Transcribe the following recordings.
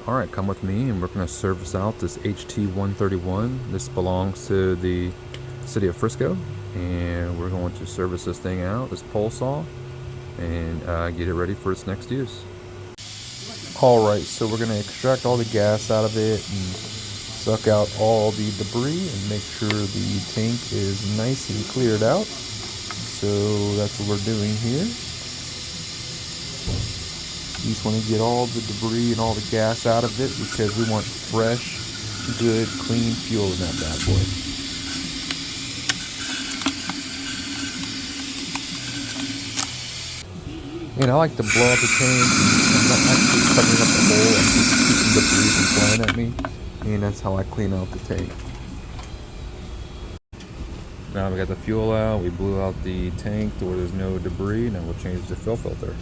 Alright, come with me and we're going to service out this HT131. This belongs to the city of Frisco, and we're going to service this thing out, this pole saw, and get it ready for its next use. Alright, so we're going to extract all the gas out of it and suck out all the debris and make sure the tank is nice and cleared out. So that's what we're doing here. You just want to get all the debris and all the gas out of it because we want fresh, good, clean fuel in that bad boy. And I like to blow out the tank. I'm not actually covering up the hole. I'm just keeping debris from flying at me. And that's how I clean out the tank. Now we got the fuel out. We blew out the tank to where there's no debris. Now we'll change the fill filter.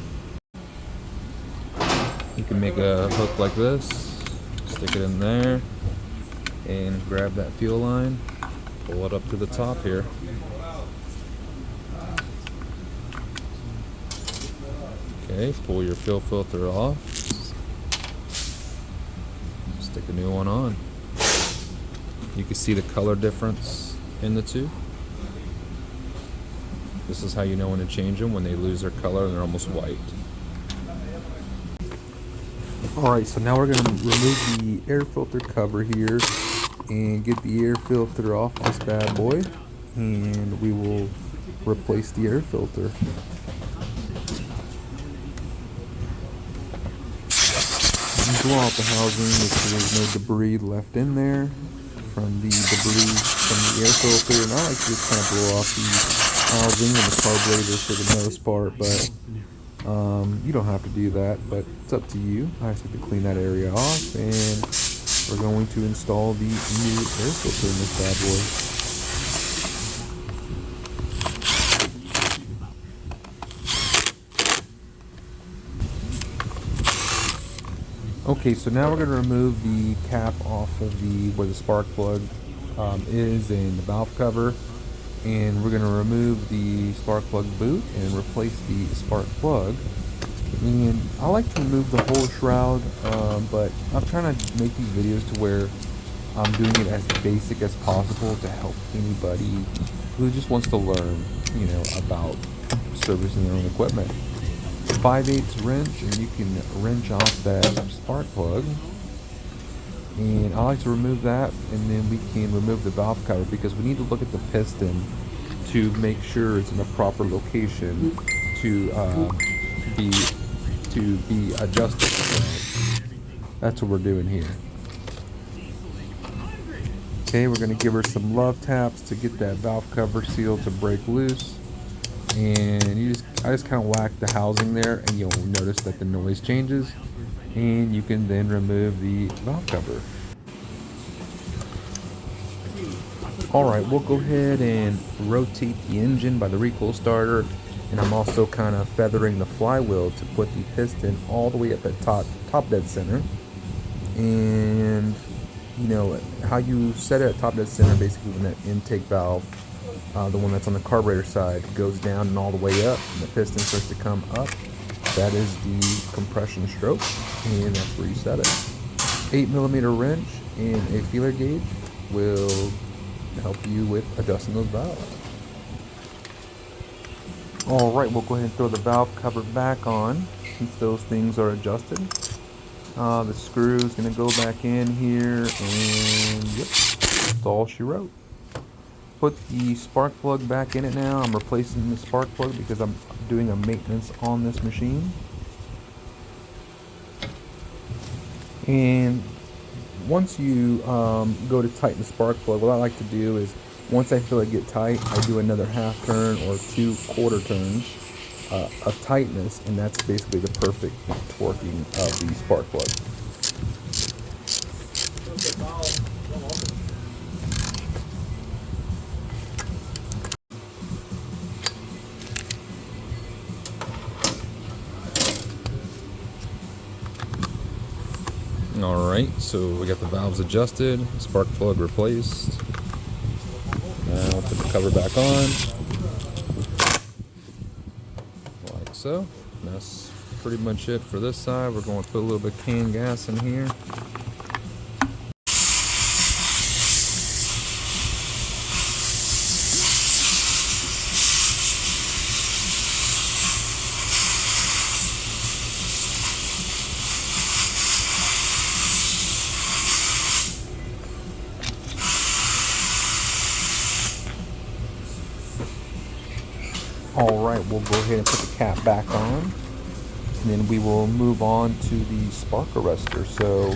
You can make a hook like this, stick it in there, and grab that fuel line, pull it up to the top here. Okay, pull your fill filter off, stick a new one on. You can see the color difference in the two. This is how you know when to change them, when they lose their color and they're almost white. Alright, so now we're going to remove the air filter cover here and get the air filter off this bad boy, and we will replace the air filter. And blow out the housing so there's no debris left in there from the debris from the air filter. And I like to just kind of blow off the housing and the carburetor for the most part, but you don't have to do that, but it's up to you. I just have to clean that area off, and we're going to install the new air filter in this bad boy. Okay, so now we're going to remove the cap off of where the spark plug is and the valve cover. And we're going to remove the spark plug boot and replace the spark plug. And I like to remove the whole shroud, but I'm trying to make these videos to where I'm doing it as basic as possible to help anybody who just wants to learn, about servicing their own equipment. 5/8 wrench, and you can wrench off that spark plug. And I like to remove that, and then we can remove the valve cover because we need to look at the piston to make sure it's in the proper location to be adjusted. So that's what we're doing here. Okay, we're going to give her some love taps to get that valve cover seal to break loose. And I just kind of whack the housing there, and you'll notice that the noise changes. And you can then remove the valve cover. Alright, we'll go ahead and rotate the engine by the recoil starter, and I'm also kind of feathering the flywheel to put the piston all the way up at top dead center. And how you set it at top dead center, basically when that intake valve, the one that's on the carburetor side, goes down and all the way up, and the piston starts to come up. That is the compression stroke, and that's where you set it. 8mm wrench and a feeler gauge will help you with adjusting those valves. Alright, we'll go ahead and throw the valve cover back on since those things are adjusted. The screw is going to go back in here, and yep, that's all she wrote. Put the spark plug back in it now. I'm replacing the spark plug because I'm doing a maintenance on this machine. And once you go to tighten the spark plug, what I like to do is, once I feel it get tight, I do another half turn or 2 quarter turns of tightness, and that's basically the perfect torquing of the spark plug. Alright, so we got the valves adjusted, spark plug replaced. Now put the cover back on, like so. That's pretty much it for this side. We're going to put a little bit of canned gas in here. Alright, we'll go ahead and put the cap back on, and then we will move on to the spark arrestor. So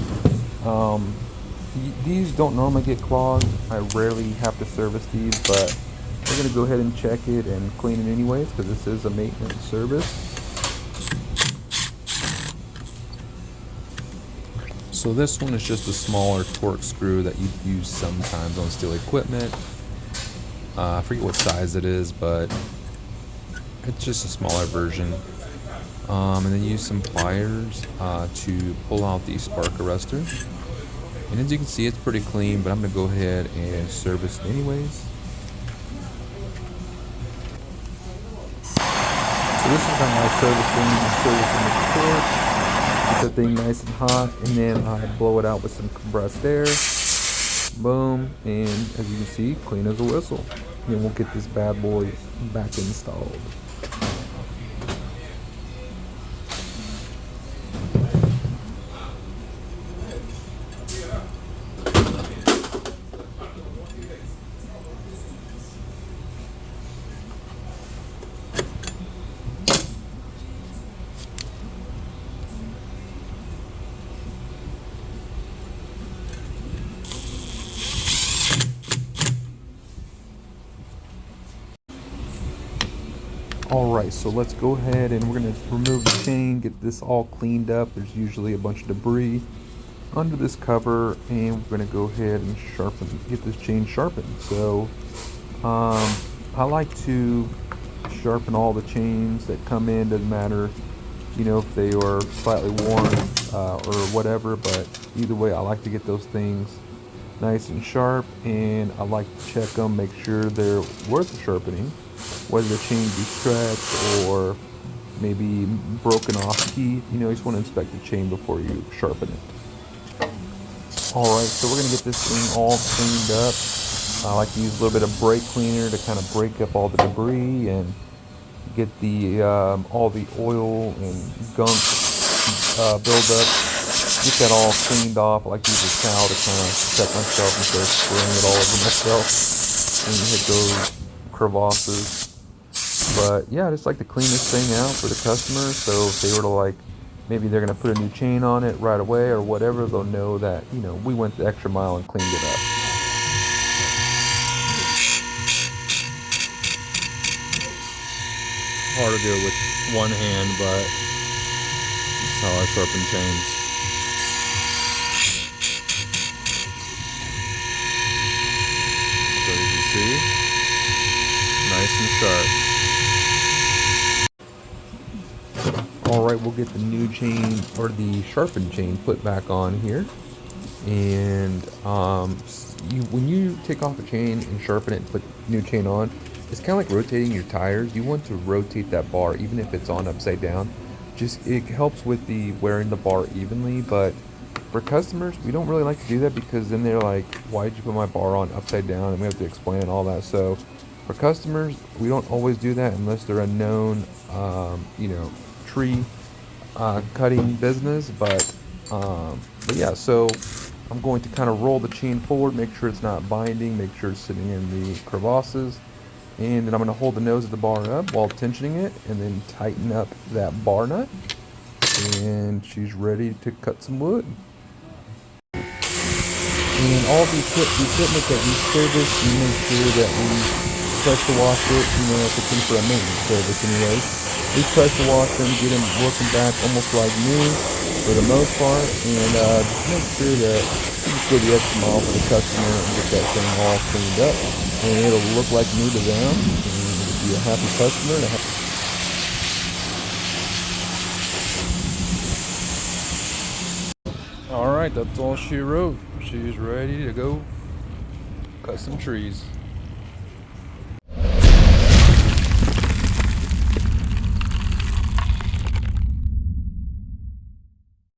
these don't normally get clogged. I rarely have to service these, but we're going to go ahead and check it and clean it anyways because this is a maintenance service. So this one is just a smaller torque screw that you use sometimes on Stihl equipment. I forget what size it is, but it's just a smaller version. And then use some pliers to pull out the spark arrestor. And as you can see, it's pretty clean, but I'm going to go ahead and service it anyways. So this is how I servicing the torch. Get the thing nice and hot, and then I blow it out with some compressed air. Boom, and as you can see, clean as a whistle. And then we'll get this bad boy back installed. Alright, so let's go ahead and we're going to remove the chain, get this all cleaned up. There's usually a bunch of debris under this cover, and we're going to go ahead and get this chain sharpened. So I like to sharpen all the chains that come in. Doesn't matter, you know, if they are slightly worn or whatever, but either way I like to get those things nice and sharp, and I like to check them, make sure they're worth the sharpening, whether the chain be stretched or maybe broken off teeth. You know, you just want to inspect the chain before you sharpen it. Alright, so we're going to get this thing all cleaned up. I like to use a little bit of brake cleaner to kind of break up all the debris and get the all the oil and gunk buildup. Get that all cleaned off. I like to use a towel to kind of protect myself instead of spraying it all over myself and hit those crevasses. But yeah, I just like to clean this thing out for the customer, so if they were to, like, maybe they're going to put a new chain on it right away or whatever, they'll know that, you know, we went the extra mile and cleaned it up. Hard to do it with one hand, but that's how I sharpen chains. So as you see, nice and sharp. Alright, we'll get the new chain, or the sharpened chain, put back on here. And when you take off a chain and sharpen it and put new chain on, it's kind of like rotating your tires. You want to rotate that bar even if it's on upside down. Just, it helps with the wearing the bar evenly. But for customers, we don't really like to do that because then they're like, why did you put my bar on upside down? And we have to explain all that. So for customers, we don't always do that unless they're a known you know, tree cutting business. But yeah, so I'm going to kind of roll the chain forward, make sure it's not binding, make sure it's sitting in the crevasses, and then I'm going to hold the nose of the bar up while tensioning it, and then tighten up that bar nut, and she's ready to cut some wood. And all the equipment that we service, we make sure that we pressure wash it, you know, if it's in for a maintenance service anyway. We pressure wash them, get them working back almost like new for the most part, and just make sure that you just go the extra mile for the customer and get that thing all cleaned up, and it'll look like new to them, and it'll be a happy customer. Alright, that's all she wrote. She's ready to go cut some trees.